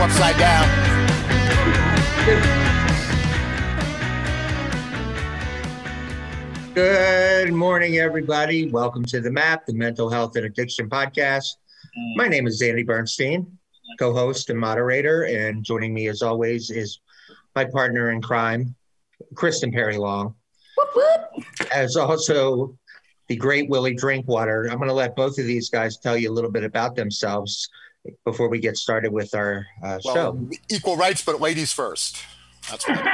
upside down. Good morning, everybody. Welcome to The Map, the Mental Health and Addiction Podcast. My name is Andy Bernstein, co-host and moderator, and joining me as always is my partner in crime, Kristen Perry Long, as also the great Willie Drinkwater. I'm going to let both of these guys tell you a little bit about themselves before we get started with our show. Equal rights, but ladies first. That's what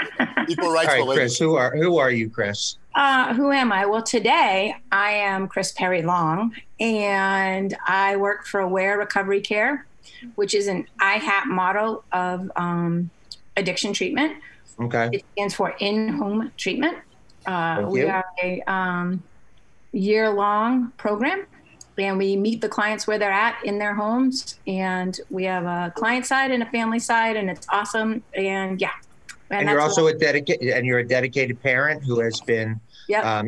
equal rights, All right, but ladies. Chris, who are you, Chris? Who am I? Well, today I am Chris Perry Long, and I work for Aware Recovery Care, which is an IHAP model of addiction treatment. Okay. It stands for in-home treatment. We are a year-long program, and we meet the clients where they're at in their homes, and we have a client side and a family side, and it's awesome. And yeah. And you're also a dedicated parent who has been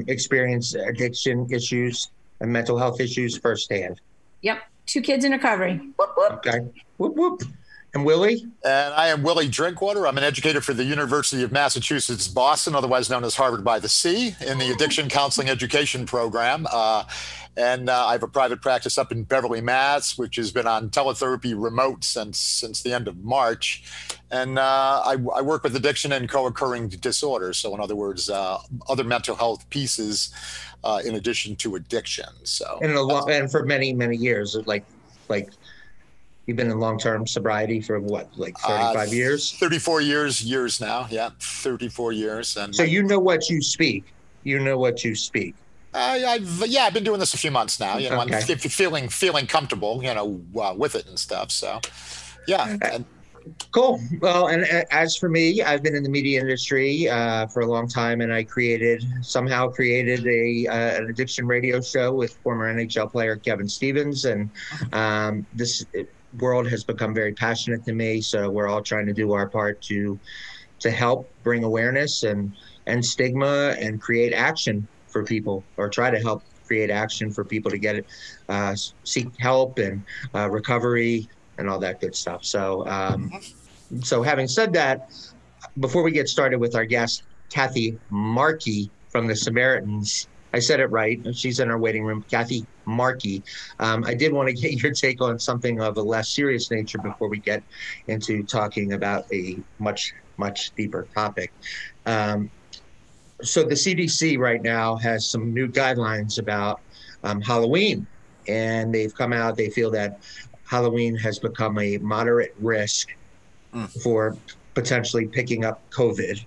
experienced addiction issues and mental health issues firsthand. Yep. 2 kids in recovery. Whoop, whoop. Okay. Whoop, whoop. And Willie? And I am Willie Drinkwater. I'm an educator for the University of Massachusetts, Boston, otherwise known as Harvard by the Sea, in the Addiction Counseling Education Program. And I have a private practice up in Beverly, Mass., which has been on teletherapy remote since the end of March. And I work with addiction and co-occurring disorders. So in other words, other mental health pieces in addition to addiction. So and for many, many years, like you've been in long-term sobriety for what, like 35 years? 34 years now. Yeah, 34 years. And so you know what you speak. I've been doing this a few months now. You know, okay. I'm feeling comfortable, with it and stuff. So, yeah. Cool. Well, and as for me, I've been in the media industry for a long time, and I somehow created an addiction radio show with former NHL player Kevin Stevens, and this world has become very passionate to me. So we're all trying to do our part to help bring awareness and stigma and create action for people, or try to help create action for people to get it, seek help and recovery and all that good stuff. So, so having said that, before we get started with our guest, Kathy Markey from the Samaritans, I said it right. She's in our waiting room, Kathy Markey. I did want to get your take on something of a less serious nature before we get into talking about a much, much deeper topic. So the CDC right now has some new guidelines about Halloween, and they've come out. They feel that Halloween has become a moderate risk for potentially picking up COVID.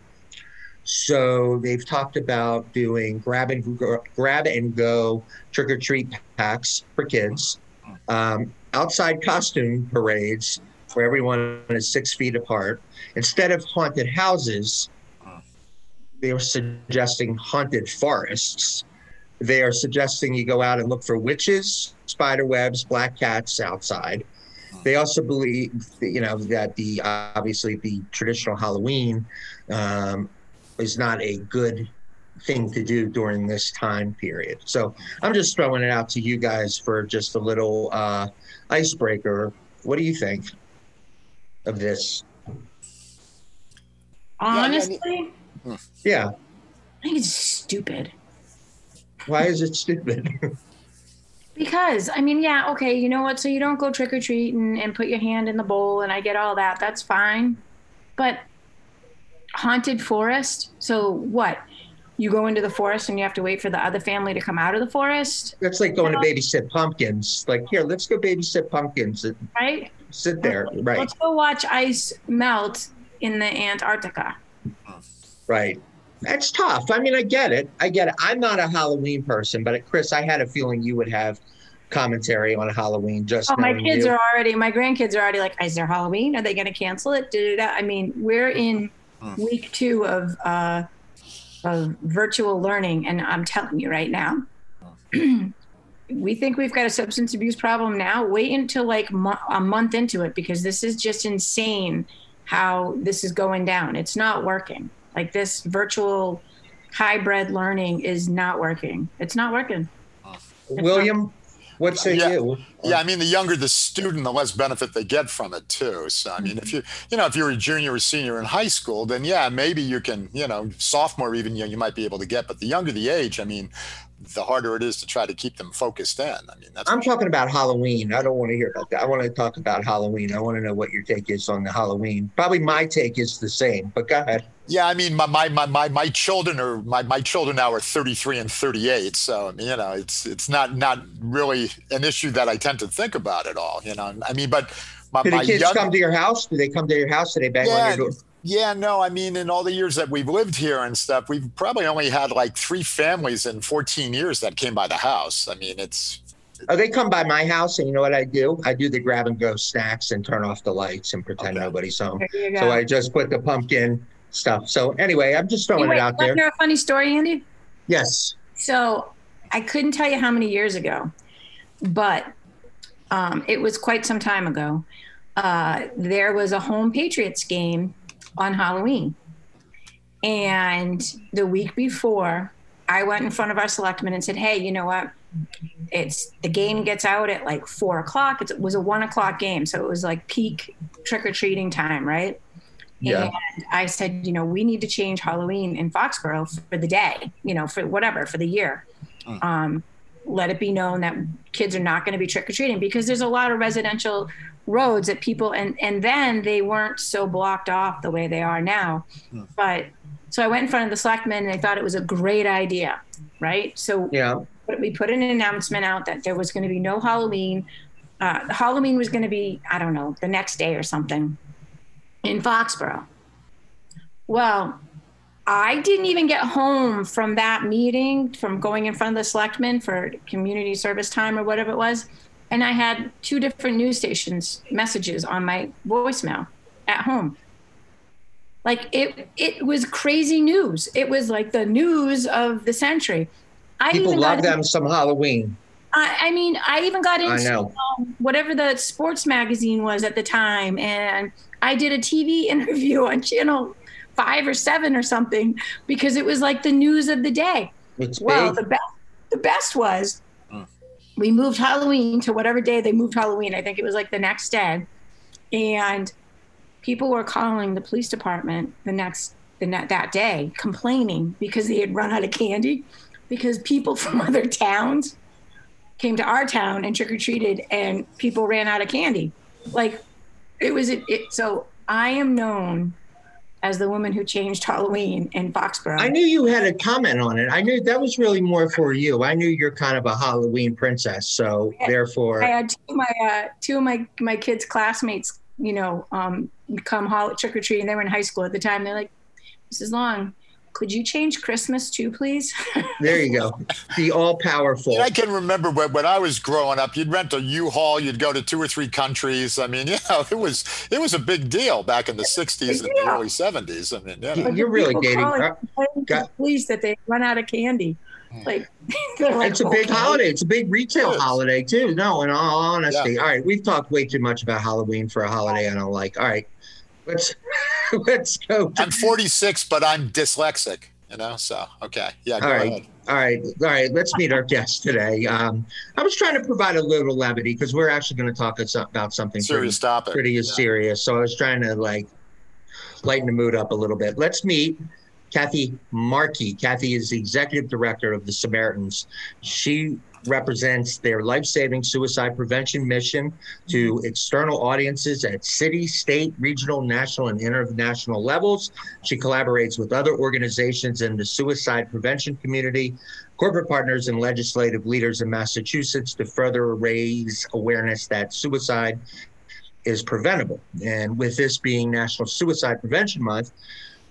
So they've talked about doing grab and go trick-or-treat packs for kids, outside costume parades where everyone is 6 feet apart. Instead of haunted houses, they are suggesting haunted forests. They are suggesting you go out and look for witches, spider webs, black cats outside. They also believe, that obviously the traditional Halloween is not a good thing to do during this time period. So I'm just throwing it out to you guys for just a little icebreaker. What do you think of this? Honestly? Yeah. I think it's stupid. Why is it stupid? Because, okay, you know what? So you don't go trick-or-treating and put your hand in the bowl, and I get all that. That's fine. But haunted forest? So what? You go into the forest and you have to wait for the other family to come out of the forest? That's like going to babysit pumpkins. Like, here, let's go babysit pumpkins. Right? Sit there. Right. Let's go watch ice melt in the Antarctica. Right. That's tough. I get it. I'm not a Halloween person, but Chris, I had a feeling you would have commentary on Halloween. My grandkids are already like, is there Halloween? Are they going to cancel it? We're in week 2 of virtual learning. And I'm telling you right now, we think we've got a substance abuse problem now. Wait until like a month into it, because this is just insane how this is going down. It's not working. Like, this virtual hybrid learning is not working. It's not working. William? What say you? Yeah, I mean, the younger the student, the less benefit they get from it too. So, I mean, if you're a junior or senior in high school, then yeah, maybe you can, sophomore even, you might be able to get. But the younger the age, I mean, the harder it is to try to keep them focused in. I mean, I'm talking about Halloween. I don't want to hear about that. I want to talk about Halloween. I want to know what your take is on the Halloween. Probably my take is the same, but go ahead. Yeah, I mean, my children are my children now are 33 and 38. So, I mean, it's not really an issue that I tend to think about at all. I mean, but do the kids come to your house? Do they come to your house? Do they bang on your door? Yeah, no, I mean, in all the years that we've lived here and stuff, we've probably only had like 3 families in 14 years that came by the house. I mean, they come by my house, and you know what I do? I do the grab and go snacks and turn off the lights and pretend nobody's home. So I just put the pumpkin stuff. So anyway, I'm just throwing it out there. Want to hear a funny story, Andy? Yes. So I couldn't tell you how many years ago, but it was quite some time ago. There was a home Patriots game on Halloween. And the week before, I went in front of our selectmen and said, hey, you know what? The game gets out at like 4:00. It was a 1:00 game. So it was like peak trick-or-treating time, right? Yeah. And I said, we need to change Halloween in Foxboro for the day, for the year. Let it be known that kids are not going to be trick-or-treating, because there's a lot of residential roads that people, and then they weren't so blocked off the way they are now. But so I went in front of the selectmen, and they thought it was a great idea, right? So we put an announcement out that there was going to be no Halloween. Halloween was going to be, I don't know, the next day or something in Foxboro. Well, I didn't even get home from that meeting, from going in front of the selectmen for community service time or whatever it was. And I had 2 different news stations messages on my voicemail at home. Like it was crazy news. It was like the news of the century. People love them some Halloween. I mean, I even got into whatever the sports magazine was at the time. And I did a TV interview on Channel 5 or 7 or something, because it was like the news of the day. Well, the best was we moved Halloween to whatever day they moved Halloween. I think it was like the next day. And people were calling the police department that day, complaining because they had run out of candy, because people from other towns came to our town and trick-or-treated, and people ran out of candy. Like so I am known as the woman who changed Halloween in Foxboro. I knew you had a comment on it. I knew that was really more for you. I knew you're kind of a Halloween princess, so therefore. I had two of my kids' classmates, come trick-or-treating. They were in high school at the time. They're like, Mrs. Long, could you change Christmas too, please? There you go. The all-powerful. I can remember when I was growing up, you'd rent a U-Haul, you'd go to 2 or 3 countries. I mean, it was a big deal back in the 60s and the early 70s. I mean, you're really dating. Please, that they run out of candy. Like, it's a big holiday. It's a big retail holiday too. No, in all honesty. Yeah. All right, we've talked way too much about Halloween for a holiday I don't like. All right, let's go. I'm 46, but I'm dyslexic. So okay, yeah. Go ahead. All right. Let's meet our guest today. I was trying to provide a little levity, because we're actually going to talk about something serious topic, pretty serious. So I was trying to lighten the mood up a little bit. Let's meet Kathy Markey. Kathy is the executive director of the Samaritans. She represents their life-saving suicide prevention mission to external audiences at city, state, regional, national, and international levels. She collaborates with other organizations in the suicide prevention community, corporate partners, and legislative leaders in Massachusetts to further raise awareness that suicide is preventable. And with this being National Suicide Prevention Month,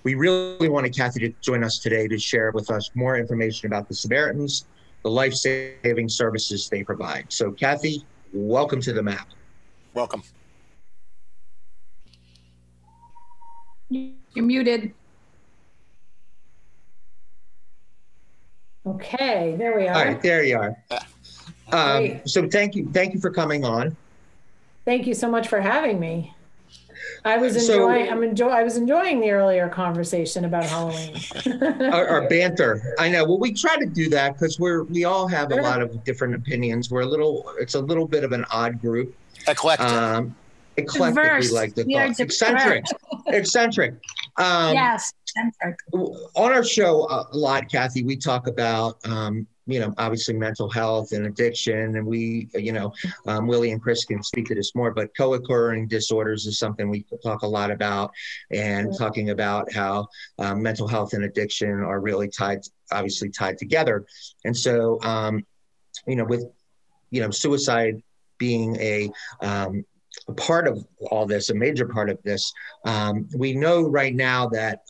we really wanted Kathy to join us today to share with us more information about the Samaritans, the life-saving services they provide. So, Kathy, welcome to the map. Welcome. You're muted. Okay, there we are. All right, there you are. So thank you for coming on. Thank you so much for having me. I was So enjoying the earlier conversation about Halloween. our banter. I know. Well, we try to do that because we all have a lot of different opinions. It's a little bit of an odd group. Eclectic. Eclectic, Diverse. we like to We are call eccentric. Eccentric. Yes, eccentric. On our show a lot, Kathy, we talk about obviously mental health and addiction, and we Willie and Chris can speak to this more, but co-occurring disorders is something we talk a lot about, and talking about how mental health and addiction are really obviously tied together. And so with suicide being a part of all this, a major part of this, we know right now that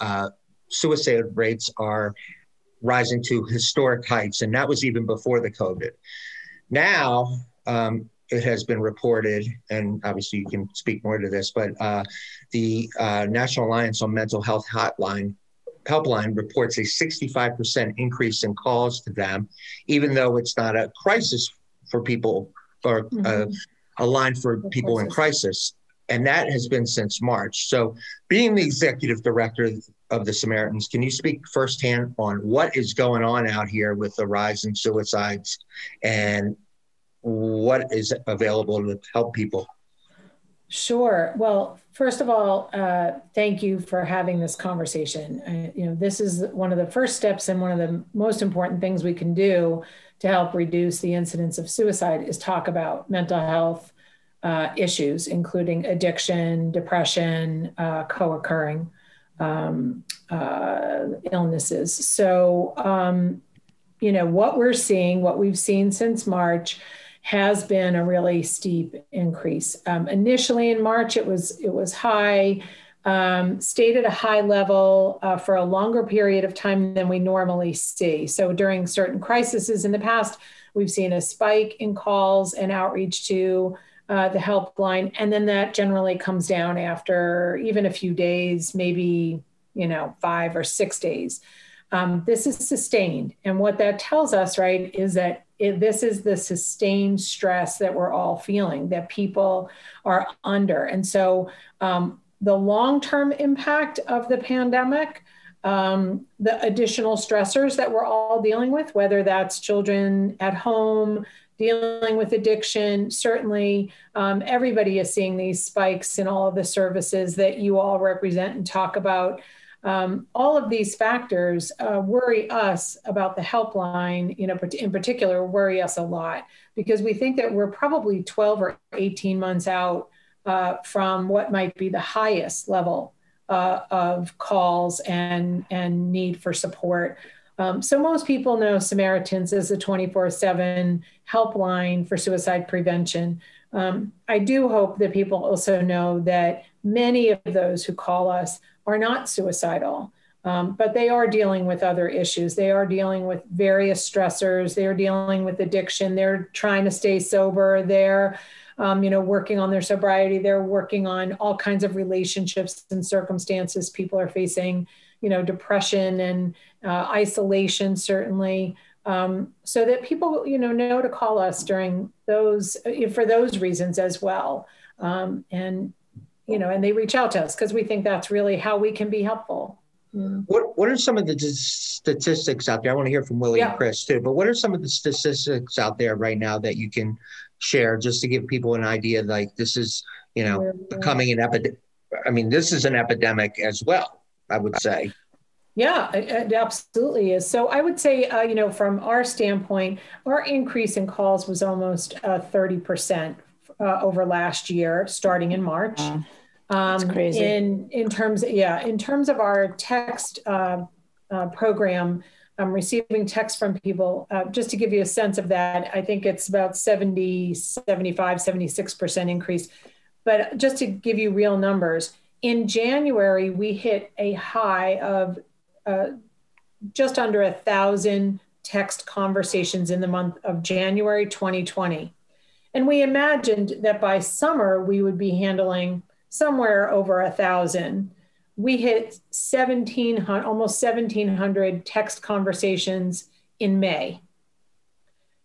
suicide rates are rising to historic heights, and that was even before the COVID. Now, it has been reported, and obviously you can speak more to this, but the National Alliance on Mental Health Helpline reports a 65% increase in calls to them, even though it's not a crisis for people or a line for people in crisis. And that has been since March. So being the executive director of the Samaritans, can you speak firsthand on what is going on out here with the rise in suicides and what is available to help people? Sure. Well, first of all, thank you for having this conversation. This is one of the first steps and one of the most important things we can do to help reduce the incidence of suicide is talk about mental health issues, including addiction, depression, co-occurring illnesses. So, what we've seen since March has been a really steep increase. Initially in March, it was high, stayed at a high level for a longer period of time than we normally see. So during certain crises in the past, we've seen a spike in calls and outreach to the helpline, and then that generally comes down after even a few days, maybe 5 or 6 days. This is sustained, and what that tells us, right, is that this is the sustained stress that we're all feeling, that people are under. And so the long-term impact of the pandemic, the additional stressors that we're all dealing with, whether that's children at home, dealing with addiction, certainly everybody is seeing these spikes in all of the services that you all represent and talk about. All of these factors worry us about the helpline, in particular, worry us a lot because we think that we're probably 12 or 18 months out from what might be the highest level of calls and need for support. So most people know Samaritans as a 24/7 helpline for suicide prevention. I do hope that people also know that many of those who call us are not suicidal, but they are dealing with other issues. They are dealing with various stressors. They are dealing with addiction. They're trying to stay sober. They're working on their sobriety. They're working on all kinds of relationships and circumstances. People are facing, depression and isolation, certainly. So that people, know to call us during those, for those reasons as well. And they reach out to us because we think that's really how we can be helpful. What are some of the statistics out there? I want to hear from Willie and Chris too, but what are some of the statistics out there right now that you can share just to give people an idea, like this is, becoming an epidemic? I mean, this is an epidemic as well, I would say. Yeah, it absolutely is. So I would say, from our standpoint, our increase in calls was almost 30% over last year, starting in March. That's crazy. In terms of our text program, I'm receiving texts from people. Just to give you a sense of that, I think it's about 70, 75, 76% increase. But just to give you real numbers, in January, we hit a high of just under 1,000 text conversations in the month of January 2020. And we imagined that by summer, we would be handling somewhere over 1,000. We hit almost 1,700 text conversations in May.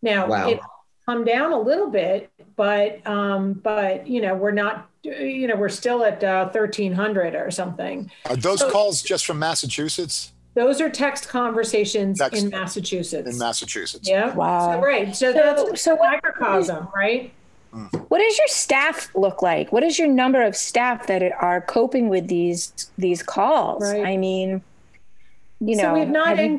Now, wow. It's come down a little bit, but we're not, we're still at 1,300 or something. Are those calls just from Massachusetts? Those are text conversations in Massachusetts. In Massachusetts. Yeah. Wow. So, right. So that's a microcosm, right? What does your staff look like? What is your number of staff that are coping with these calls? Right. I mean, so we've not, we've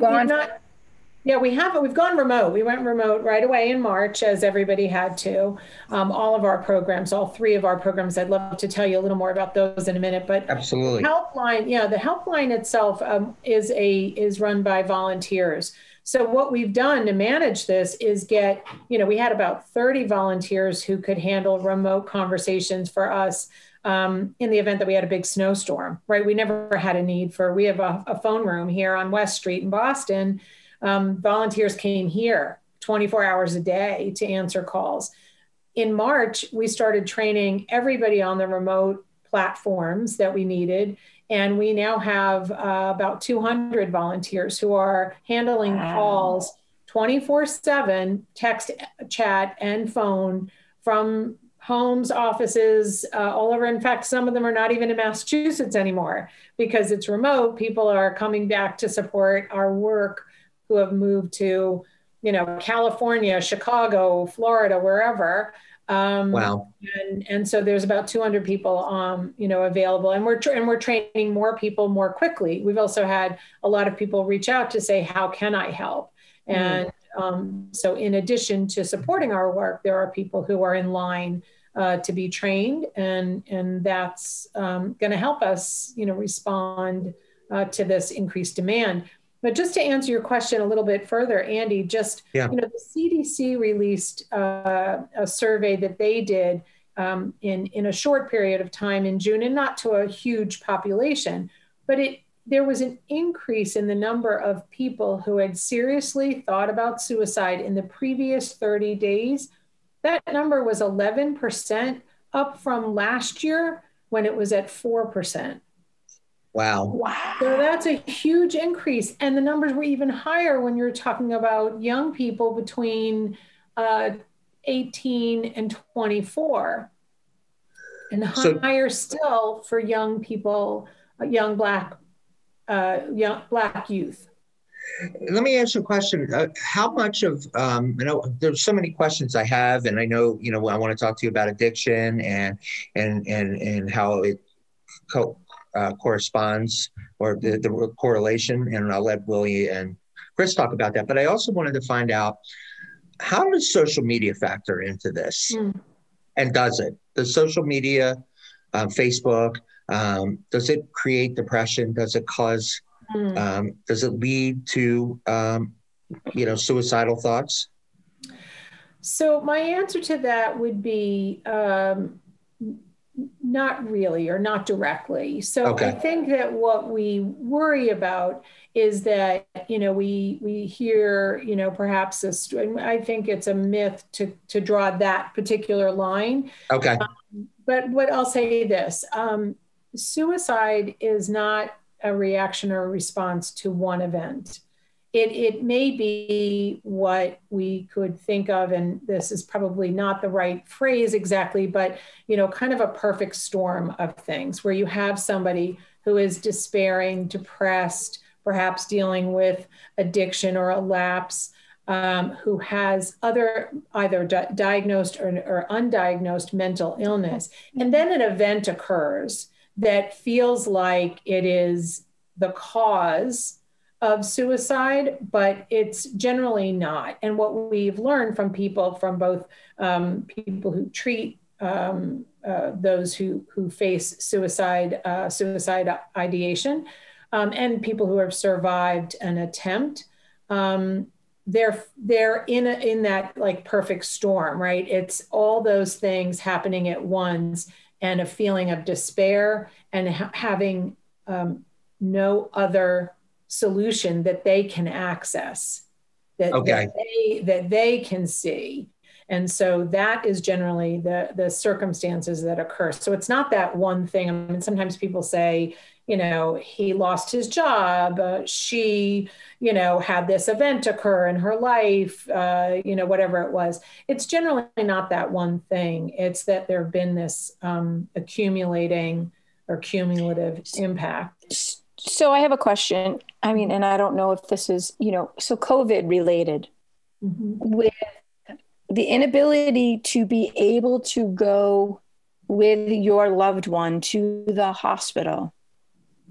gone remote. We went remote right away in March, as everybody had to. All of our programs, all three of our programs, I'd love to tell you a little more about those in a minute, but absolutely. The helpline itself is run by volunteers. So what we've done to manage this is we had about 30 volunteers who could handle remote conversations for us in the event that we had a big snowstorm, right? We never had a need we have a phone room here on West Street in Boston. Volunteers came here 24 hours a day to answer calls. In March, we started training everybody on the remote platforms that we needed. And we now have about 200 volunteers who are handling calls 24/7, text, chat, and phone from homes, offices, all over. In fact, some of them are not even in Massachusetts anymore because it's remote. People are coming back to support our work who have moved to, California, Chicago, Florida, wherever. Wow. And so there's about 200 people, available, and we're training more people more quickly. We've also had a lot of people reach out to say, how can I help? And so in addition to supporting our work, there are people who are in line to be trained, and that's going to help us, respond to this increased demand. But just to answer your question a little bit further, Andy, the CDC released a survey that they did in a short period of time in June, and not to a huge population, but there was an increase in the number of people who had seriously thought about suicide in the previous 30 days. That number was 11%, up from last year when it was at 4%. Wow. So that's a huge increase. And the numbers were even higher when you're talking about young people between 18 and 24. And higher still for young people, young Black youth. Let me ask you a question. How much of, I know there's so many questions I have, and I know, I want to talk to you about addiction and how it corresponds, or the correlation, and I'll let Willie and Chris talk about that. But I also wanted to find out, how does social media factor into this? And does social media, Facebook, does it create depression? Does it cause, does it lead to, suicidal thoughts? So my answer to that would be, not really, or not directly. So okay. I think that what we worry about is that, we hear, perhaps I think it's a myth to draw that particular line. Okay. But what I'll say this, suicide is not a reaction or a response to one event. It may be what we could think of, and this is probably not the right phrase exactly, but, kind of a perfect storm of things where you have somebody who is despairing, depressed, perhaps dealing with addiction or a lapse, who has either diagnosed or undiagnosed mental illness. And then an event occurs that feels like it is the cause of suicide, but it's generally not. And what we've learned from people, from both people who treat those who face suicide ideation, and people who have survived an attempt, they're in that like perfect storm, right? It's all those things happening at once, and a feeling of despair, and having no other solution that they can access, that they can see. And so that is generally the circumstances that occur. So it's not that one thing. I mean, sometimes people say, he lost his job. She, had this event occur in her life, whatever it was. It's generally not that one thing. It's that there have been this accumulating or cumulative impact. So I have a question. I mean, and I don't know if this is, so COVID related, with the inability to be able to go with your loved one to the hospital.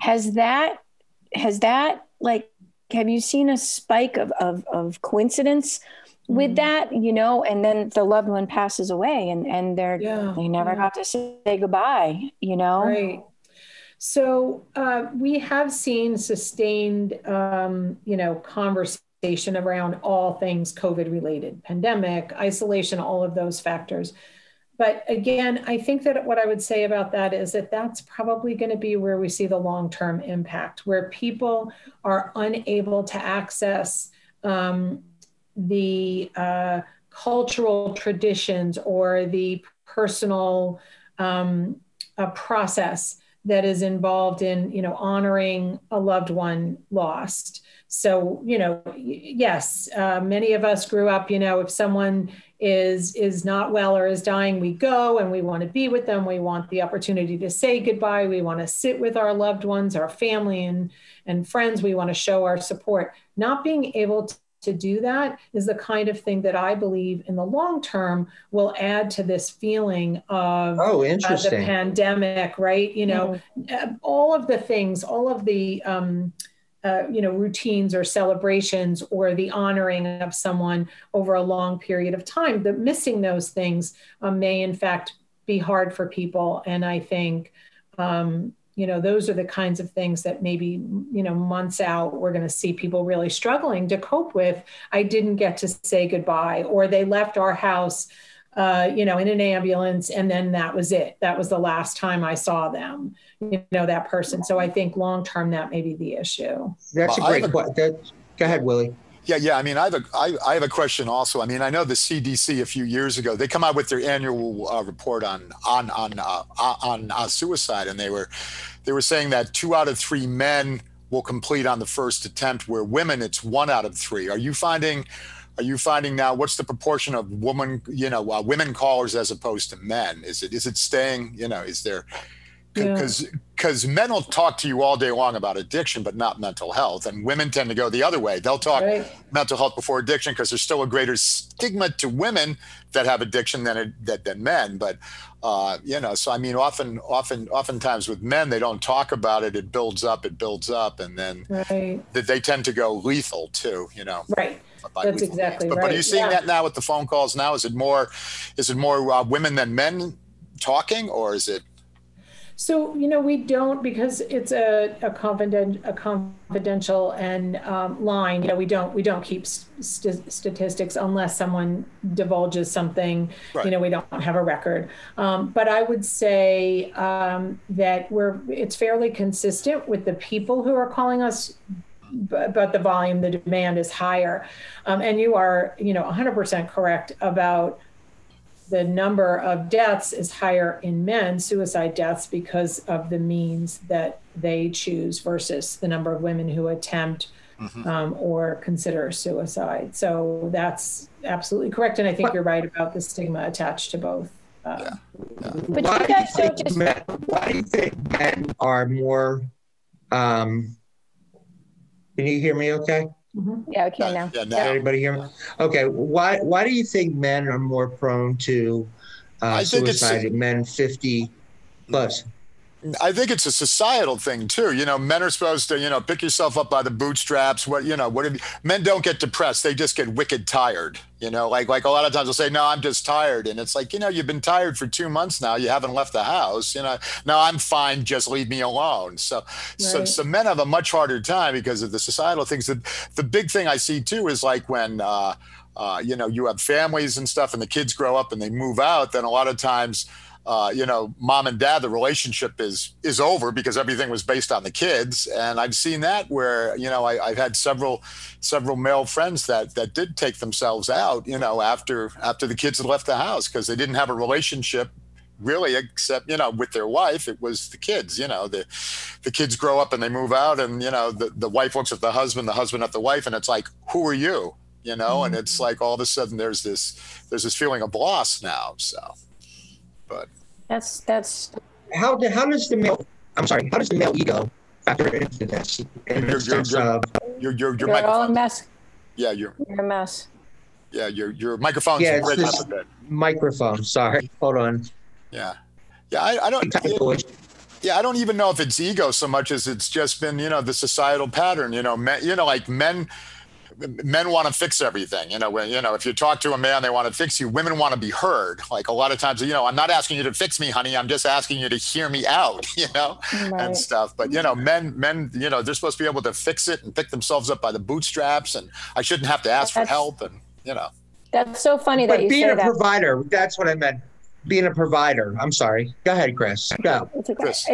Has that have you seen a spike of coincidence with that, and then the loved one passes away and they never got to say goodbye, Right. So we have seen sustained, conversation around all things COVID related, pandemic, isolation, all of those factors. But again, I think that what I would say about that is that that's probably going to be where we see the long-term impact, where people are unable to access the cultural traditions or the personal process that is involved in, honoring a loved one lost. So, yes, many of us grew up, if someone is not well or is dying, we go and we want to be with them. We want the opportunity to say goodbye. We want to sit with our loved ones, our family and friends. We want to show our support. Not being able to do that is the kind of thing that I believe in the long term will add to this feeling of the pandemic, right? All of the things, all of the routines or celebrations or the honoring of someone over a long period of time, that missing those things may in fact be hard for people. And I think, those are the kinds of things that maybe, months out, we're going to see people really struggling to cope with. I didn't get to say goodbye, or they left our house, in an ambulance, and then that was it. That was the last time I saw them, that person. So I think long-term, that may be the issue. That's a great question. Go ahead, Willie. Yeah. I mean, I have a question also. I mean, I know the CDC a few years ago, they come out with their annual report on suicide, and they were saying that 2 out of 3 men will complete on the first attempt, where women, it's 1 out of 3. Are you finding now, what's the proportion of women callers as opposed to men? Is it staying, is there, because men will talk to you all day long about addiction, but not mental health. And women tend to go the other way. They'll talk mental health before addiction, because there's still a greater stigma to women that have addiction than men. But, so I mean, oftentimes with men, they don't talk about it. It builds up. And then they tend to go lethal too, Right. That's exactly right. But are you seeing that now with the phone calls now? Is it more women than men talking, or is it? So, we don't, because it's a confidential and line, we don't keep statistics unless someone divulges something, right. We don't have a record. But I would say that it's fairly consistent with the people who are calling us, but the volume, the demand is higher. And you are, 100% correct about the number of deaths is higher in men, suicide deaths, because of the means that they choose versus the number of women who attempt or consider suicide. So that's absolutely correct. And I think you're right about the stigma attached to both. But you guys don't just... Why do you think men are more... Can you hear me okay? Yeah, I can now. Can everybody hear me? Okay. Why do you think men are more prone to suicide in men 50 plus? I think it's a societal thing too. Men are supposed to, pick yourself up by the bootstraps. Men don't get depressed. They just get wicked tired. Like a lot of times they'll say, no, I'm just tired. And it's like, you've been tired for 2 months now. You haven't left the house. No, I'm fine. Just leave me alone. So men have a much harder time because of the societal things. The big thing I see too is like when, you have families and stuff and the kids grow up and they move out, then a lot of times, mom and dad, the relationship is over because everything was based on the kids. And I've seen that where, I've had several male friends that did take themselves out, after the kids had left the house because they didn't have a relationship really, except, with their wife. It was the kids. The kids grow up and they move out, and the wife looks at the husband at the wife, and it's like, who are you? And it's like all of a sudden there's this feeling of loss now. So, but that's how does the male ego factor into this? You're all a mess. Yeah, you're a mess. Yeah, your microphone's breaking up a bit. Microphone. Sorry, hold on. Yeah, I don't. I don't even know if it's ego so much as it's just been, the societal pattern. Men want to fix everything. If you talk to a man, they want to fix you. Women want to be heard. Like a lot of times, I'm not asking you to fix me, honey. I'm just asking you to hear me out, right. and stuff. But, men, they're supposed to be able to fix it and pick themselves up by the bootstraps. And I shouldn't have to ask for help. And, That's so funny that you say that. Being a provider, that's what I meant. Being a provider. I'm sorry. Go ahead, Chris. Go. It's okay. Chris,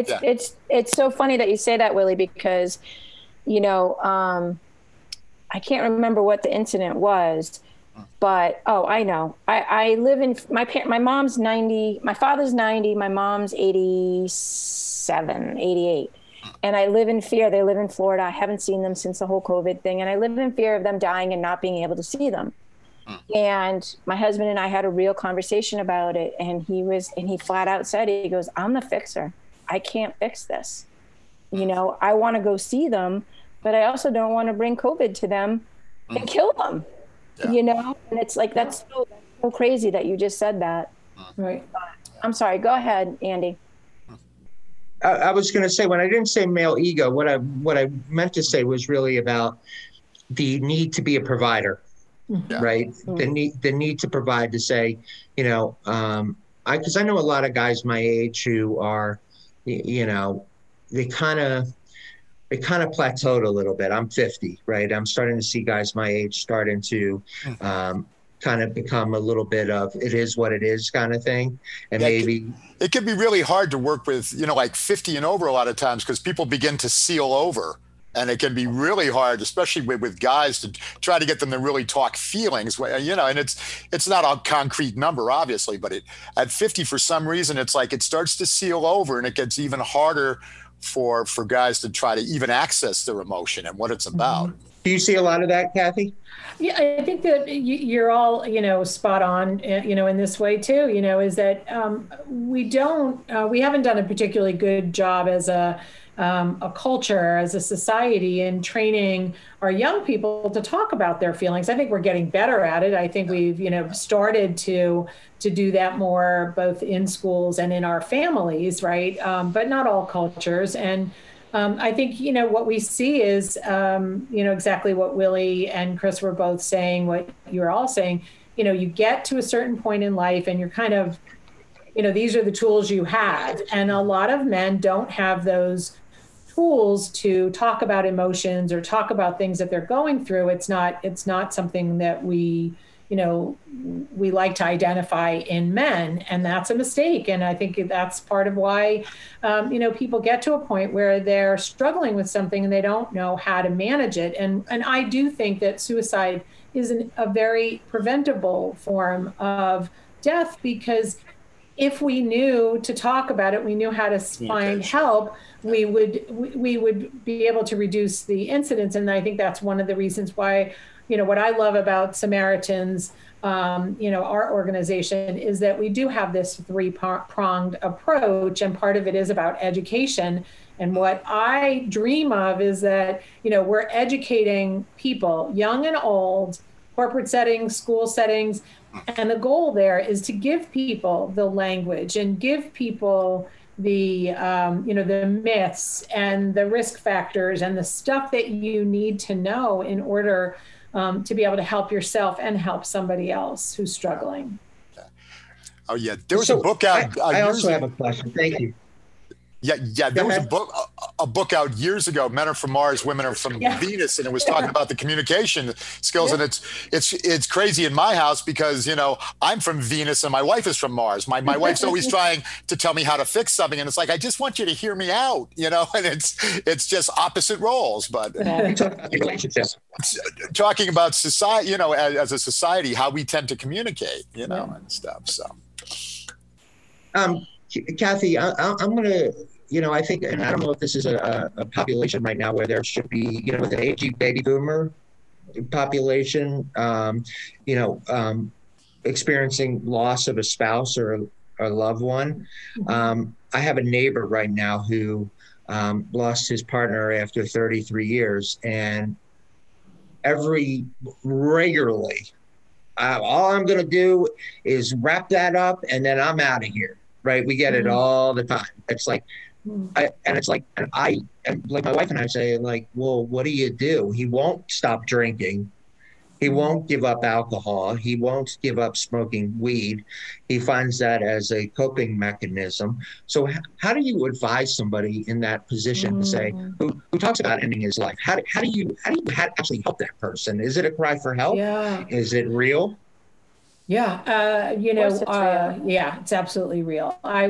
it's so funny that you say that, Willie, because, I can't remember what the incident was, but I know. I live in my mom's 90, my father's 90, my mom's 87, 88. And I live in fear. They live in Florida. I haven't seen them since the whole COVID thing. And I live in fear of them dying and not being able to see them. And my husband and I had a real conversation about it. And he flat out said, he goes, I'm the fixer. I can't fix this. I want to go see them, but I also don't want to bring COVID to them and kill them, and it's like, that's so crazy that you just said that. Right. I'm sorry. Go ahead, Andy. I was going to say, when I didn't say male ego, what I meant to say was really about the need to be a provider, right? Mm-hmm. The need to provide, to say, because I know a lot of guys my age who are, they kind of plateaued a little bit. I'm 50, right? I'm starting to see guys my age starting to kind of become a little bit of it is what it is kind of thing. And maybe it can be really hard to work with, like 50 and over a lot of times, because people begin to seal over. And it can be really hard, especially with guys, to try to get them to really talk feelings, and it's not a concrete number, obviously, but at 50, for some reason, it's like it starts to seal over, and it gets even harder for guys to try to even access their emotion and what it's about. Do you see a lot of that, Kathy? Yeah, I think that you're all, spot on, in this way too, is that we haven't done a particularly good job as a culture, as a society, in training our young people to talk about their feelings. I think we're getting better at it. I think we've, started to do that more, both in schools and in our families, right? But not all cultures. And I think, what we see is, exactly what Willie and Chris were both saying, what you were all saying. You get to a certain point in life and you're kind of, these are the tools you have. And a lot of men don't have those tools to talk about emotions or talk about things that they're going through. It's not something that we like to identify in men, and that's a mistake. And I think that's part of why, people get to a point where they're struggling with something and they don't know how to manage it. And I do think that suicide is a very preventable form of death, because if we knew to talk about it, we knew how to find help, we would be able to reduce the incidence. And I think that's one of the reasons why, what I love about Samaritans, our organization, is that we do have this three-pronged approach, and part of it is about education. And what I dream of is that, we're educating people, young and old, corporate settings, school settings, and the goal there is to give people the language and give people the, the myths and the risk factors and the stuff that you need to know in order to be able to help yourself and help somebody else who's struggling. Oh, yeah. There was a book out. I also have a question. Thank you. Yeah. There was a book out years ago. Men are from Mars, women are from Venus, and it was talking about the communication skills. And it's crazy in my house because I'm from Venus and my wife is from Mars. My wife's always trying to tell me how to fix something, and it's like I just want you to hear me out, And it's just opposite roles. But talking about society, as a society, how we tend to communicate, and stuff. So. Kathy, I'm going to, I think, and I don't know if this is a population right now where there should be, with an aging baby boomer population, experiencing loss of a spouse or a loved one. I have a neighbor right now who lost his partner after 33 years, and regularly, all I'm going to do is wrap that up and then I'm out of here. Right. We get it all the time. It's like, like my wife and I say, like, well, what do you do? He won't stop drinking. He won't give up alcohol. He won't give up smoking weed. He finds that as a coping mechanism. So how do you advise somebody in that position to say, who talks about ending his life? How do you actually help that person? Is it a cry for help? Yeah. Is it real? Yeah. It's absolutely real. I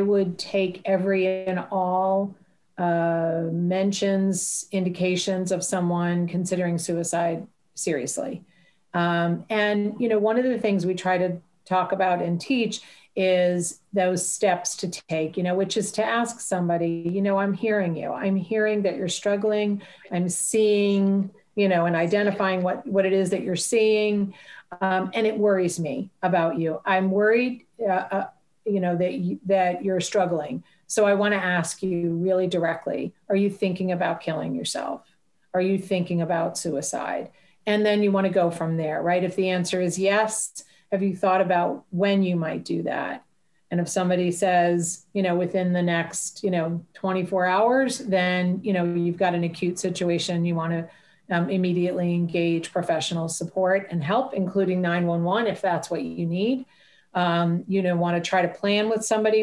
would take every and all mentions, indications of someone considering suicide seriously. And, one of the things we try to talk about and teach is those steps to take, which is to ask somebody, I'm hearing you. I'm hearing that you're struggling. I'm seeing, and identifying what it is that you're seeing. And it worries me about you. I'm worried, that you're struggling. So I want to ask you really directly, are you thinking about killing yourself? Are you thinking about suicide? And then you want to go from there, right? If the answer is yes, have you thought about when you might do that? And if somebody says, within the next, 24 hours, then, you've got an acute situation, you want to immediately engage professional support and help, including 911, if that's what you need. Want to try to plan with somebody.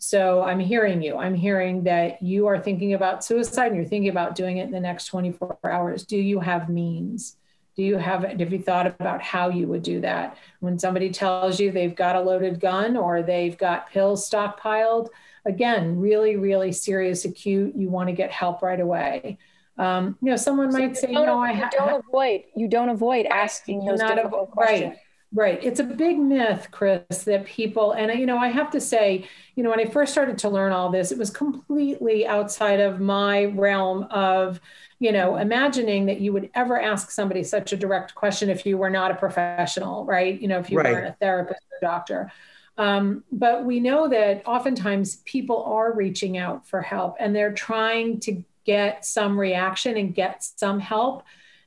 So I'm hearing you. I'm hearing that you are thinking about suicide and you're thinking about doing it in the next 24 hours. Do you have means? Have you thought about how you would do that? When somebody tells you they've got a loaded gun or they've got pills stockpiled, again, really, really serious, acute, you want to get help right away. Someone might say, you don't avoid asking those difficult questions. Right. It's a big myth, Chris, that people, and I have to say, when I first started to learn all this, it was completely outside of my realm of, imagining that you would ever ask somebody such a direct question if you were not a professional, right? If you weren't a therapist or a doctor. But we know that oftentimes people are reaching out for help and they're trying to get some reaction and get some help.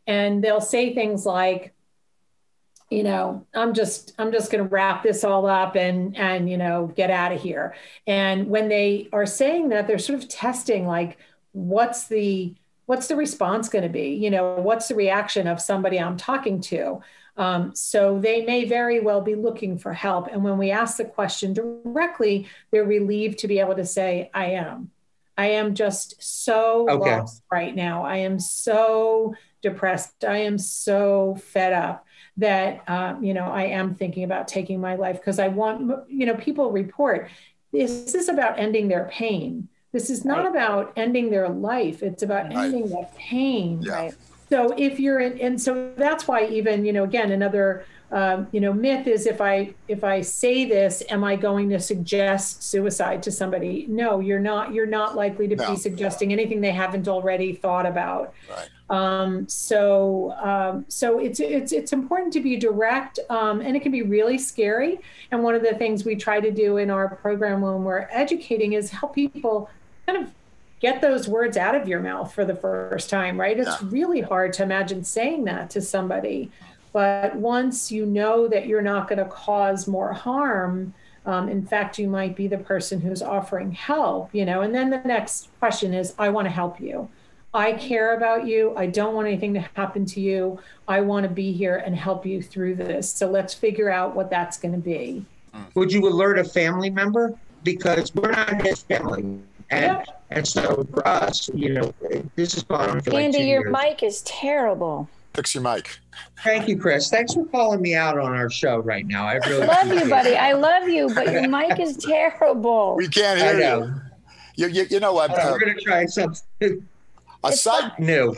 And they'll say things like, I'm just going to wrap this all up and get out of here. And when they are saying that, they're sort of testing, like, what's the response going to be? What's the reaction of somebody I'm talking to? So they may very well be looking for help. And when we ask the question directly, they're relieved to be able to say, I am just so lost right now. I am so depressed. I am so fed up that, I am thinking about taking my life because I want, people report, this is about ending their pain. This is not about ending their life. It's about ending the pain. Yeah. Right? So if you're in, and so that's why even, again, another, myth is if I say this, am I going to suggest suicide to somebody? No, you're not likely to be suggesting anything they haven't already thought about. Right. So it's important to be direct, and it can be really scary. And one of the things we try to do in our program when we're educating is help people kind of get those words out of your mouth for the first time, right? It's really hard to imagine saying that to somebody. But once you know that you're not going to cause more harm, in fact, you might be the person who's offering help, and then the next question is, I want to help you. I care about you. I don't want anything to happen to you. I want to be here and help you through this. So let's figure out what that's going to be. Would you alert a family member? because we're not in his family. And so for us, this has gone on for like 2 Andy, years. your mic is terrible. Fix your mic. Thank you, Chris. Thanks for calling me out on our show right now. I really love you, appreciate buddy. it. I love you, but your mic is terrible. We can't hear you. You know what? We're going to try something new.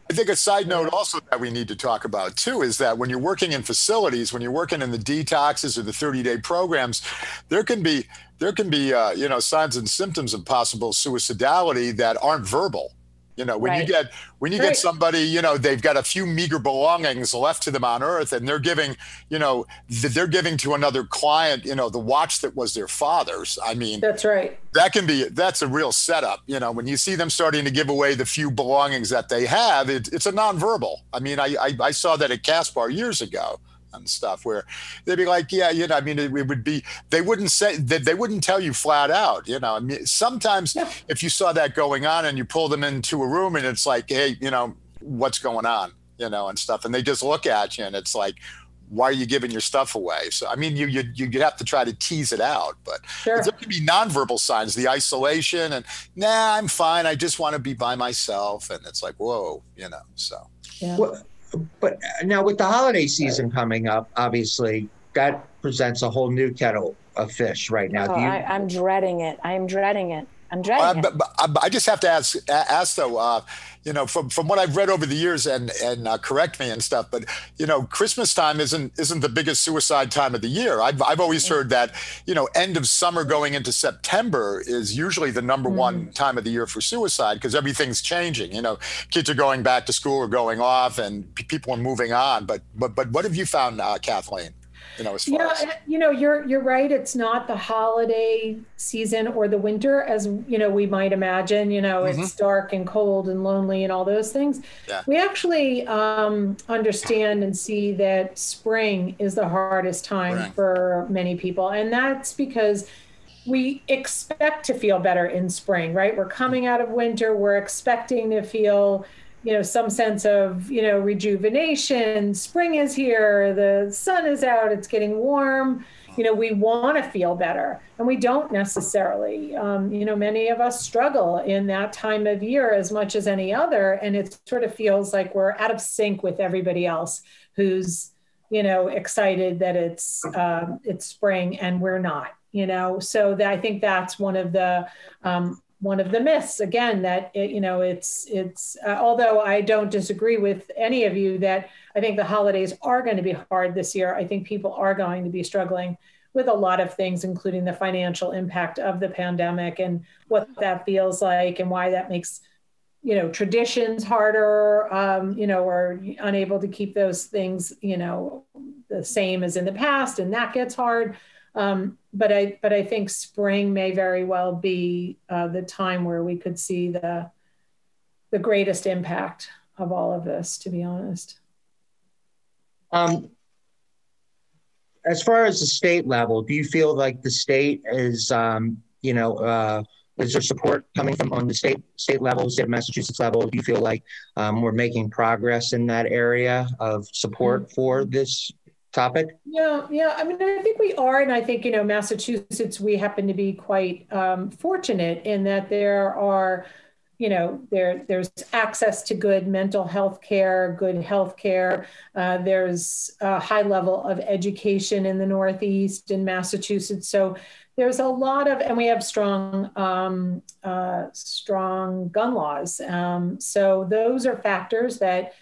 I think a side note also that we need to talk about too is that when you're working in facilities, when you're working in the detoxes or the 30-day programs, there can be signs and symptoms of possible suicidality that aren't verbal. When you get somebody, they've got a few meager belongings left to them on earth, and they're giving to another client, the watch that was their father's. I mean, that's right. That's a real setup. When you see them starting to give away the few belongings that they have, it's a nonverbal. I mean, I saw that at Caspar years ago and stuff where they'd be like, it would be, they wouldn't tell you flat out, sometimes if you saw that going on and you pull them into a room and it's like, hey, what's going on, and stuff. And they just look at you and it's like, why are you giving your stuff away? So, I mean, you have to try to tease it out, but there can be nonverbal signs, the isolation and I'm fine. I just want to be by myself. And it's like, whoa, so. Yeah. But now with the holiday season coming up, obviously that presents a whole new kettle of fish right now. I'm dreading it. I'm dreading it. But I just have to ask though, from what I've read over the years, and correct me and stuff, but Christmas time isn't the biggest suicide time of the year. I've always heard that end of summer going into September is usually the number one time of the year for suicide because everything's changing. Kids are going back to school or going off, and people are moving on. But what have you found, Kathleen? As far as you're right. It's not the holiday season or the winter as we might imagine. It's dark and cold and lonely and all those things. Yeah. We actually understand and see that spring is the hardest time for many people, and that's because we expect to feel better in spring, right? We're coming out of winter. We're expecting to feel some sense of, rejuvenation. Spring is here. The sun is out. It's getting warm. We want to feel better, and we don't necessarily. Many of us struggle in that time of year as much as any other, and it sort of feels like we're out of sync with everybody else who's, excited that it's spring and we're not. So I think that's one of the myths, again, that it's although I don't disagree with any of you that I think the holidays are going to be hard this year. I think people are going to be struggling with a lot of things, including the financial impact of the pandemic and what that feels like and why that makes traditions harder, or unable to keep those things the same as in the past, and that gets hard. But I think spring may very well be the time where we could see the greatest impact of all of this, to be honest. As far as the state level, do you feel like the state is, is there support coming from on the state level, state of Massachusetts level? Do you feel like we're making progress in that area of support for this topic? Yeah. I mean, I think we are. And I think, Massachusetts, we happen to be quite fortunate in that there are, there's access to good mental health care, good health care. There's a high level of education in the Northeast in Massachusetts. So there's a lot of, and we have strong gun laws. So those are factors that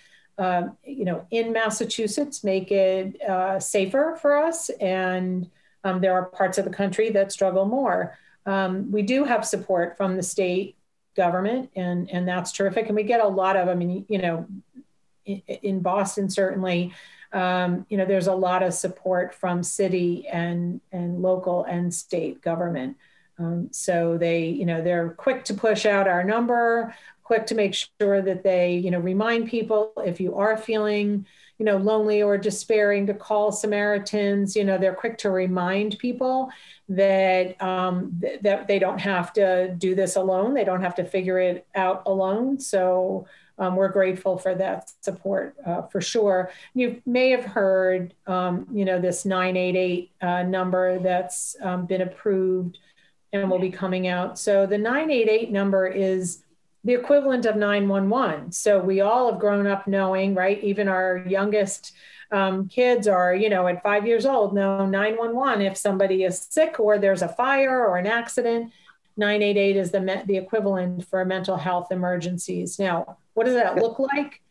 in Massachusetts make it safer for us. And there are parts of the country that struggle more. We do have support from the state government, and that's terrific. And we get a lot of, in Boston, certainly, there's a lot of support from city and local and state government. So they're quick to push out our number, quick to make sure that they, remind people if you are feeling, lonely or despairing to call Samaritans. They're quick to remind people that that they don't have to do this alone. They don't have to figure it out alone. So we're grateful for that support for sure. You may have heard, this 988 number that's been approved and will be coming out. So the 988 number is the equivalent of 911. So we all have grown up knowing, right? Even our youngest kids are, at 5 years old, know 911 if somebody is sick or there's a fire or an accident. 988 is the equivalent for mental health emergencies. Now, what does that look like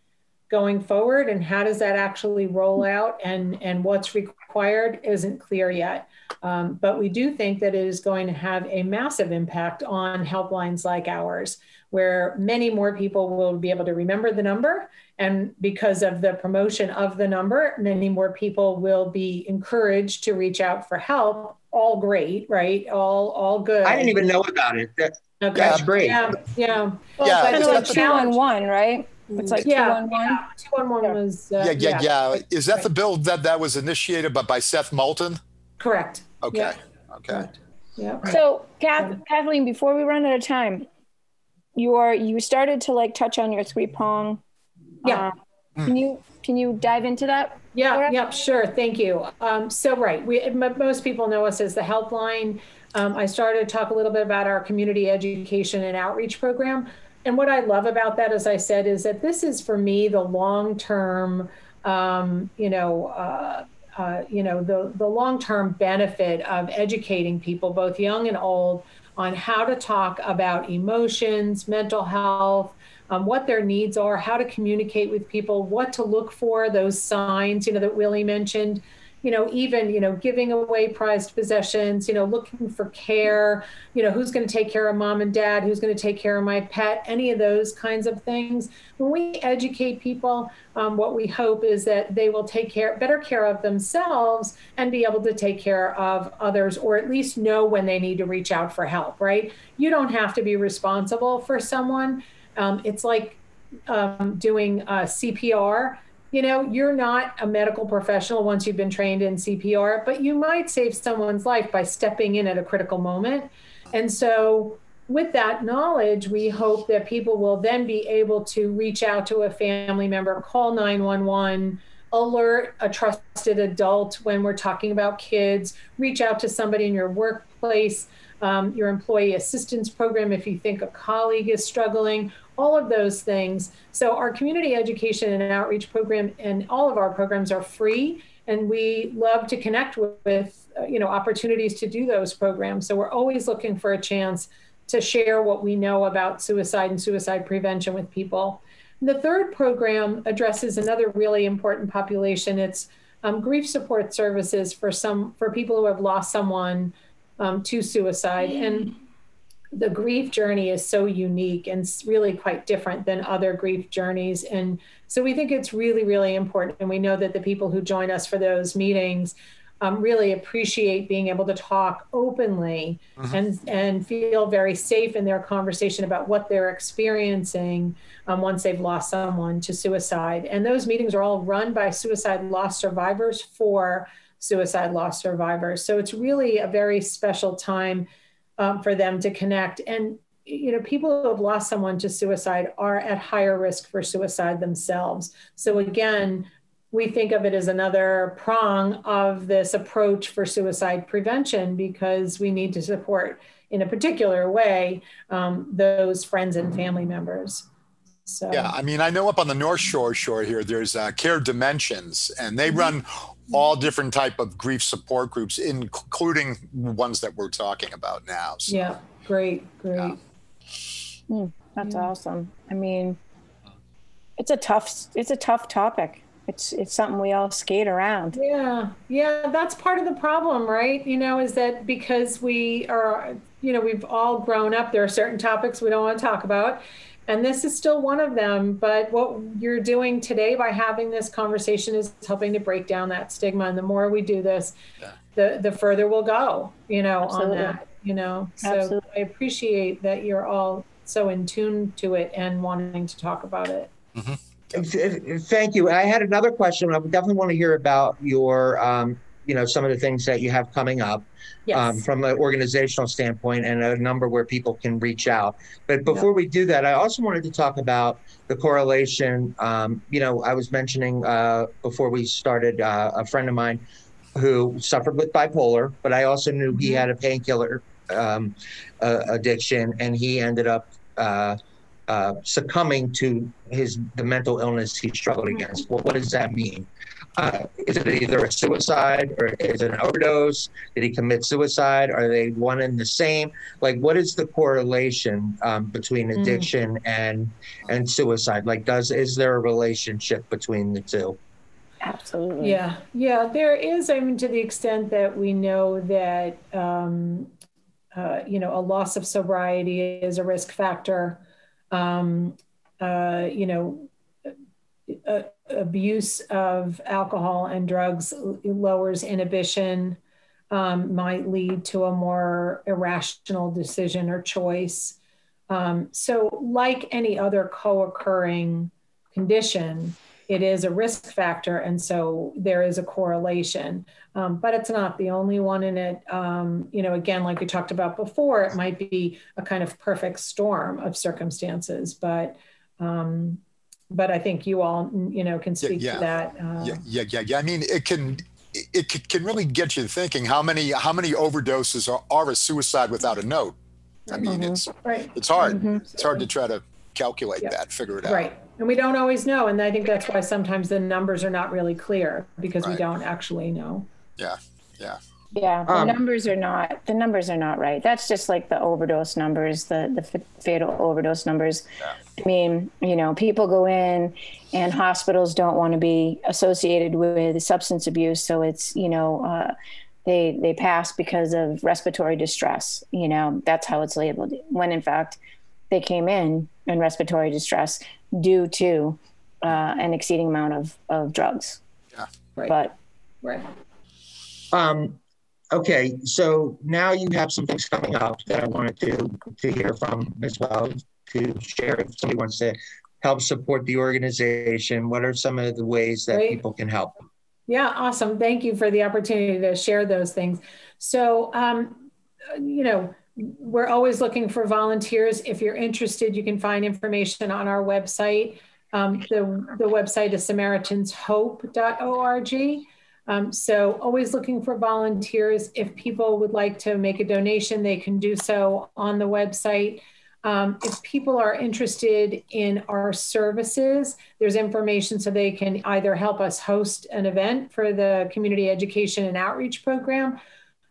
going forward, and how does that actually roll out, and what's required isn't clear yet. But we do think that it is going to have a massive impact on helplines like ours, where many more people will be able to remember the number. And because of the promotion of the number, many more people will be encouraged to reach out for help. All great, right? All good. I didn't even know about it. That's great. Yeah. Well, it's kind of like 211, right? It's like 211. 211 was. Is that the bill that was initiated by Seth Moulton? Correct. Okay. Yeah. Okay. Correct. Yeah. So, Kathleen, before we run out of time, you started to touch on your 3-prong. Yeah. Can you dive into that? Yeah, sure. Thank you. So most people know us as the Helpline. I started to talk a little bit about our community education and outreach program. And what I love about that, as I said, is that this is for me the long-term, the long-term benefit of educating people, both young and old, on how to talk about emotions, mental health, what their needs are, how to communicate with people, what to look for, those signs, that Willie mentioned, even, giving away prized possessions, looking for care, who's going to take care of mom and dad, who's going to take care of my pet, any of those kinds of things. When we educate people, what we hope is that they will take better care of themselves and be able to take care of others, or at least know when they need to reach out for help, right? You don't have to be responsible for someone. It's like doing CPR. You're not a medical professional once you've been trained in CPR, but you might save someone's life by stepping in at a critical moment. And so with that knowledge, we hope that people will then be able to reach out to a family member, call 911, alert a trusted adult when we're talking about kids, reach out to somebody in your workplace, your employee assistance program if you think a colleague is struggling, all of those things. So our community education and outreach program and all of our programs are free, and we love to connect with opportunities to do those programs. So we're always looking for a chance to share what we know about suicide and suicide prevention with people. The third program addresses another really important population. It's grief support services for people who have lost someone to suicide. And the grief journey is so unique and really quite different than other grief journeys. And so we think it's really, really important. And we know that the people who join us for those meetings really appreciate being able to talk openly and feel very safe in their conversation about what they're experiencing once they've lost someone to suicide. And those meetings are all run by suicide loss survivors for suicide loss survivors. So it's really a very special time for them to connect. And, people who have lost someone to suicide are at higher risk for suicide themselves. So again, we think of it as another prong of this approach for suicide prevention, because we need to support in a particular way those friends and family members. So. Yeah, I know up on the North Shore here, there's Care Dimensions, and they run all different type of grief support groups, including ones that we're talking about now. So, yeah, great. Yeah. That's awesome. It's a tough topic. It's something we all skate around. Yeah, that's part of the problem, right? Is that because we are, we've all grown up, there are certain topics we don't want to talk about. And this is still one of them. But what you're doing today by having this conversation is helping to break down that stigma. And the more we do this, the further we'll go, on that, So Absolutely. I appreciate that you're all so in tune to it and wanting to talk about it. Thank you. I had another question. I would definitely want to hear about your some of the things that you have coming up Yes. from an organizational standpoint, and a number where people can reach out. But before Yep. we do that, I also wanted to talk about the correlation. I was mentioning before we started a friend of mine who suffered with bipolar, but I also knew he had a painkiller addiction, and he ended up succumbing to the mental illness he struggled against. Well, what does that mean? Is it either a suicide or is it an overdose? Did he commit suicide? Are they one and the same? Like, what is the correlation between addiction and suicide? Like, is there a relationship between the two? Absolutely. Yeah, there is. I mean, to the extent that we know that, a loss of sobriety is a risk factor. Abuse of alcohol and drugs lowers inhibition, might lead to a more irrational decision or choice. So like any other co-occurring condition, it is a risk factor. And so there is a correlation, but it's not the only one in it. Again, like we talked about before, it might be a kind of perfect storm of circumstances, but I think you all, can speak to that. Yeah. I mean, it can really get you thinking how many overdoses are a suicide without a note. I mean, it's hard. It's hard to try to calculate that, figure it out. Right. And we don't always know. And I think that's why sometimes the numbers are not really clear, because we don't actually know. Yeah. The numbers are not right. That's just like the overdose numbers, the fatal overdose numbers. Yeah. I mean, people go in, and hospitals don't want to be associated with substance abuse. So it's, they pass because of respiratory distress. That's how it's labeled, when in fact they came in respiratory distress due to an exceeding amount of drugs. Yeah. Right. Okay, so now you have some things coming up that I wanted to hear from as well, to share. If somebody wants to help support the organization, what are some of the ways that people can help? Yeah, awesome. Thank you for the opportunity to share those things. So, we're always looking for volunteers. If you're interested, you can find information on our website. The website is samaritans.hope.org. So always looking for volunteers. If people would like to make a donation, they can do so on the website. If people are interested in our services, there's information so they can either help us host an event for the community education and outreach program.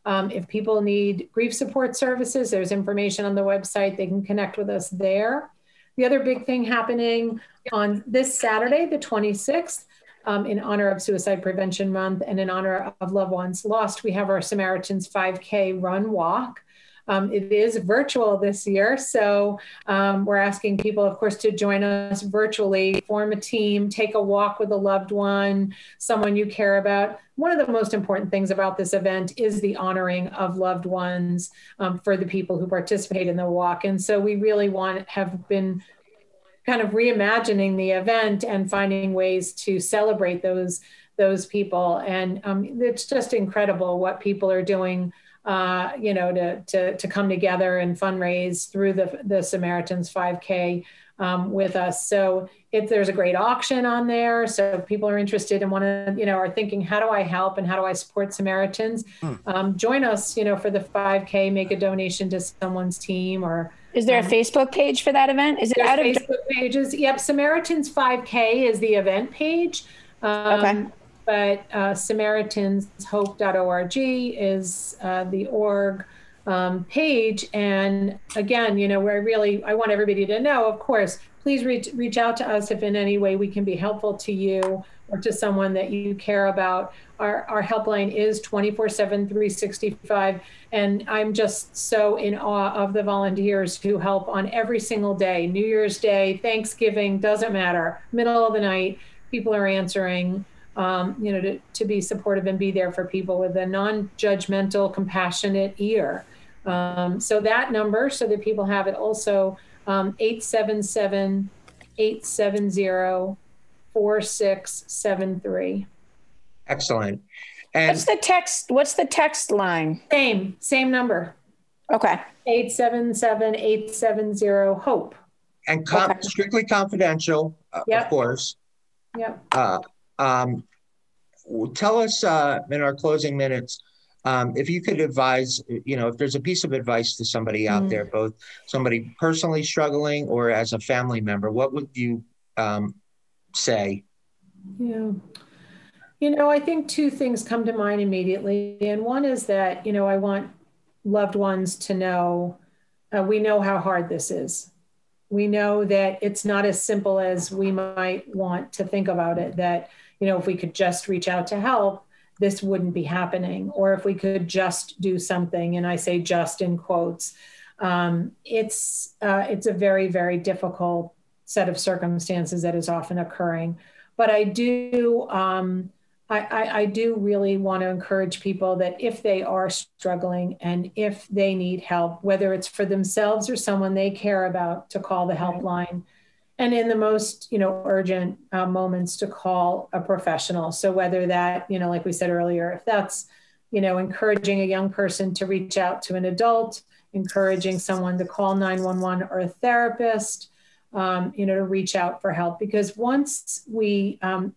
If people need grief support services, there's information on the website. They can connect with us there. The other big thing happening on this Saturday, the 26th, in honor of Suicide Prevention Month and in honor of loved ones lost, we have our Samaritans 5K run walk. It is virtual this year, so we're asking people, of course, to join us virtually, form a team, take a walk with a loved one, someone you care about. One of the most important things about this event is the honoring of loved ones for the people who participate in the walk. And so we really have been kind of reimagining the event and finding ways to celebrate those people. And it's just incredible what people are doing, to come together and fundraise through the Samaritans 5K with us. So there's a great auction on there. So if people are interested and want to, are thinking, how do I help and how do I support Samaritans? Join us, for the 5K, make a donation to someone's team. Or is there a Facebook page for that event? Is it out of Facebook pages? Yep. Samaritans 5K is the event page. Okay. But SamaritansHope.org is the org page. And again, I want everybody to know, of course, please reach out to us if in any way we can be helpful to you or to someone that you care about. Our helpline is 24/7, 365. And I'm just so in awe of the volunteers who help on every single day, New Year's Day, Thanksgiving, doesn't matter, middle of the night, people are answering, to be supportive and be there for people with a non-judgmental, compassionate ear. So that number, so that people have it also, 877-870-4673. Excellent. And What's the text line? Same number. Okay. 877-870-HOPE. And strictly confidential, Yep. of course. Yep. Tell us in our closing minutes, if you could advise, if there's a piece of advice to somebody out there, both somebody personally struggling or as a family member, what would you say? Yeah. I think two things come to mind immediately. And one is that, I want loved ones to know, we know how hard this is. We know that it's not as simple as we might want to think about it, that, if we could just reach out to help, this wouldn't be happening. Or if we could just do something, and I say just in quotes, it's a very, very difficult set of circumstances that is often occurring. But I do really want to encourage people that if they are struggling and if they need help, whether it's for themselves or someone they care about, to call the helpline. And in the most, urgent moments, to call a professional. So whether that, like we said earlier, if that's, encouraging a young person to reach out to an adult, encouraging someone to call 911 or a therapist, to reach out for help. Because once when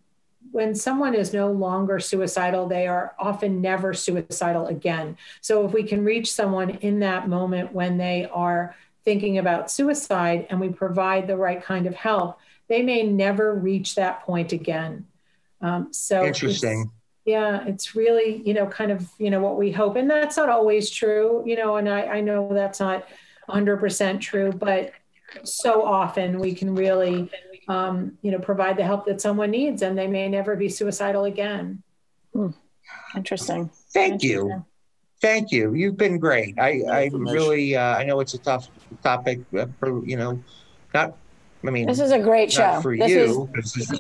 someone is no longer suicidal, they are often never suicidal again. So if we can reach someone in that moment when they are thinking about suicide and we provide the right kind of help, they may never reach that point again. So interesting. It's really, kind of, what we hope. And that's not always true, and I know that's not 100% true, but so often we can really, provide the help that someone needs and they may never be suicidal again. Interesting. Thank you. Thank you. You've been great. I really, I know it's a tough topic for, this is a great show. For this you. This is a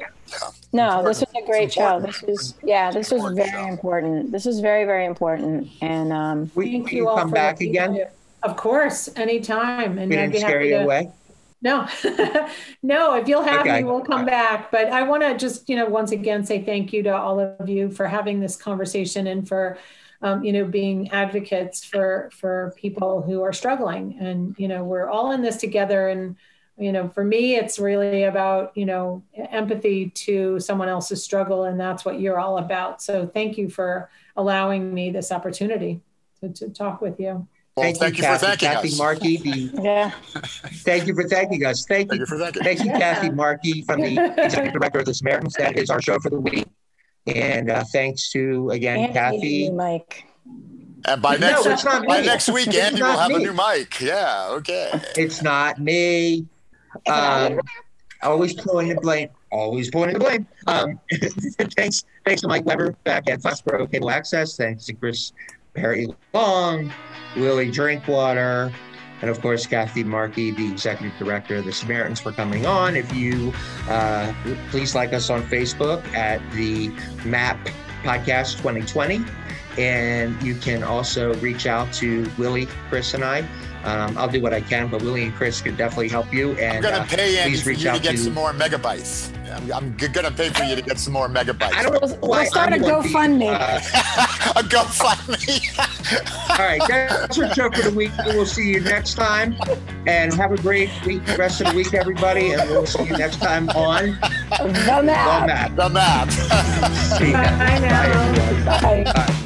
great show. This is very important. This is very, very important. And thank you all come back again? Of course, anytime. And we didn't scare you away? No, no, if you'll have me, we'll come back. But I want to just, once again, say thank you to all of you for having this conversation and for, being advocates for people who are struggling. And, we're all in this together. And, for me, it's really about, empathy to someone else's struggle. And that's what you're all about. So thank you for allowing me this opportunity to talk with you. Well, thank you for thanking us. Kathy Markey. Thank you for thanking us. Thank you, Kathy Markey, from the Executive Director of the Samaritans. That is our show for the week. And thanks to, again, Kathy. Mike. And by next week, Andy will have a new mic. Yeah, okay. It's not me. Always pointing the blame. Thanks to Mike Weber back at Foxboro Cable Access. Thanks to Chris Perry Long, Lily Drinkwater, and of course, Kathy Markey, the Executive Director of the Samaritans, for coming on. If you please like us on Facebook at the MAP Podcast 2020. And you can also reach out to Willie, Chris, and I. I'll do what I can, but Willie and Chris could definitely help you. And I'm going to pay Andy for you to get some more megabytes. I'm going to pay for you to get some more megabytes. I don't know why we'll start a GoFundMe. A GoFundMe. All right, that's our show for the week. We'll see you next time. And have a great week, the rest of the week, everybody. And we'll see you next time on The Map. The Map. See you. Bye now. Bye.